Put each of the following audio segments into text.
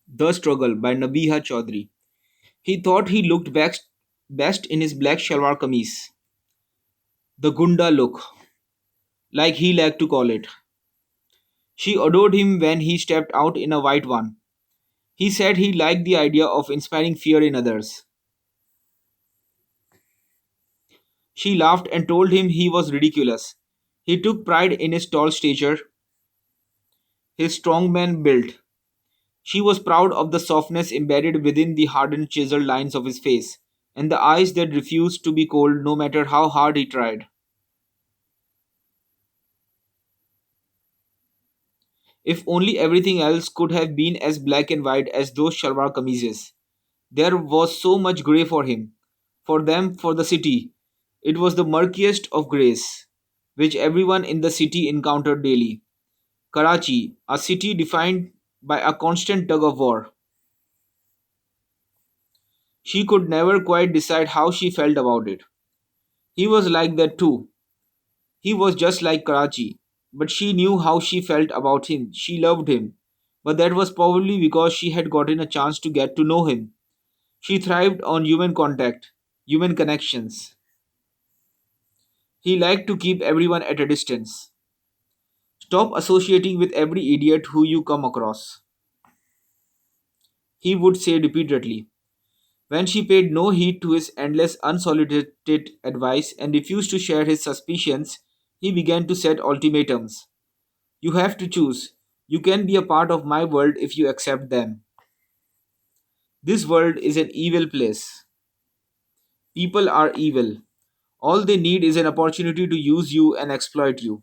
The Struggle by Nabiha Chaudhry. He thought he looked best in his black shalwar kameez, the Gunda look, like he liked to call it. She adored him when he stepped out in a white one. He said he liked the idea of inspiring fear in others. She laughed and told him he was ridiculous. He took pride in his tall stature, his strongman build. She was proud of the softness embedded within the hardened chiseled lines of his face, and the eyes that refused to be cold no matter how hard he tried. If only everything else could have been as black and white as those shalwar kameezes. There was so much grey for him. For them, for the city. It was the murkiest of greys, which everyone in the city encountered daily. Karachi, a city defined by a constant tug of war. She could never quite decide how she felt about it. He was like that too. He was just like Karachi. But she knew how she felt about him. She loved him. But that was probably because she had gotten a chance to get to know him. She thrived on human contact, human connections. He liked to keep everyone at a distance. Stop associating with every idiot who you come across, he would say repeatedly. When she paid no heed to his endless unsolicited advice and refused to share his suspicions, he began to set ultimatums. You have to choose. You can be a part of my world if you accept them. This world is an evil place. People are evil. All they need is an opportunity to use you and exploit you.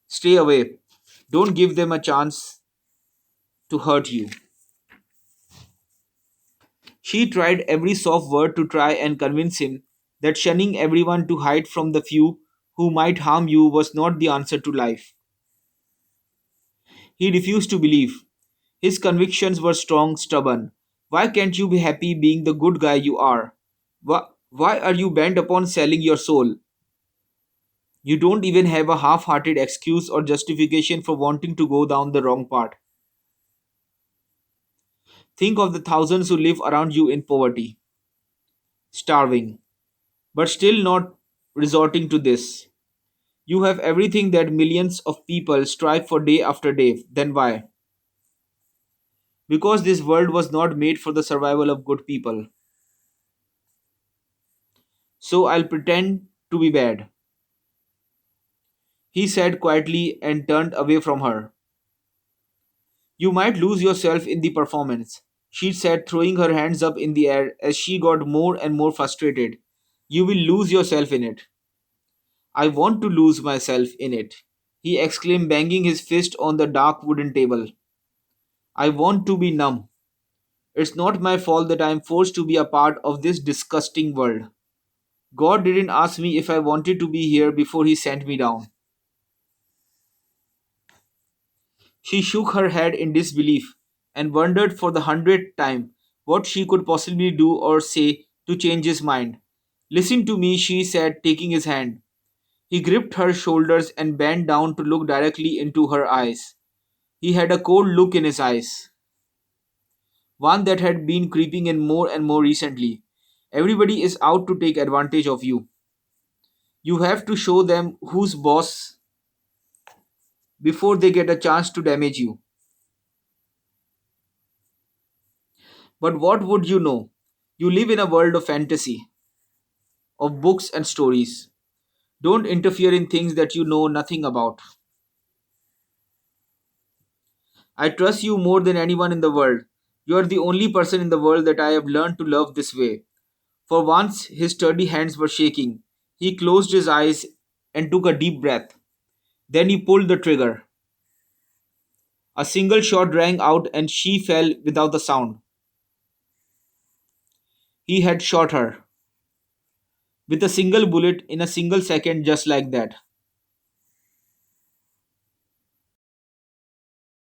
Stay away. Don't give them a chance to hurt you. She tried every soft word to try and convince him that shunning everyone to hide from the few who might harm you was not the answer to life. He refused to believe. His convictions were strong, stubborn. Why can't you be happy being the good guy you are? Why are you bent upon selling your soul? You don't even have a half hearted excuse or justification for wanting to go down the wrong path. Think of the thousands who live around you in poverty, starving, but still not resorting to this. You have everything that millions of people strive for day after day. Then why? Because this world was not made for the survival of good people. So I'll pretend to be bad, he said quietly and turned away from her. You might lose yourself in the performance, she said, throwing her hands up in the air as she got more and more frustrated. You will lose yourself in it. I want to lose myself in it, he exclaimed, banging his fist on the dark wooden table. I want to be numb. It's not my fault that I am forced to be a part of this disgusting world. God didn't ask me if I wanted to be here before He sent me down. She shook her head in disbelief and wondered for the hundredth time what she could possibly do or say to change his mind. Listen to me, she said, taking his hand. He gripped her shoulders and bent down to look directly into her eyes. He had a cold look in his eyes, one that had been creeping in more and more recently. Everybody is out to take advantage of you. You have to show them who's boss before they get a chance to damage you. But what would you know? You live in a world of fantasy, of books and stories. Don't interfere in things that you know nothing about. I trust you more than anyone in the world. You are the only person in the world that I have learned to love this way. For once, his sturdy hands were shaking. He closed his eyes and took a deep breath. Then he pulled the trigger. A single shot rang out and she fell without a sound. He had shot her with a single bullet in a single second, just like that.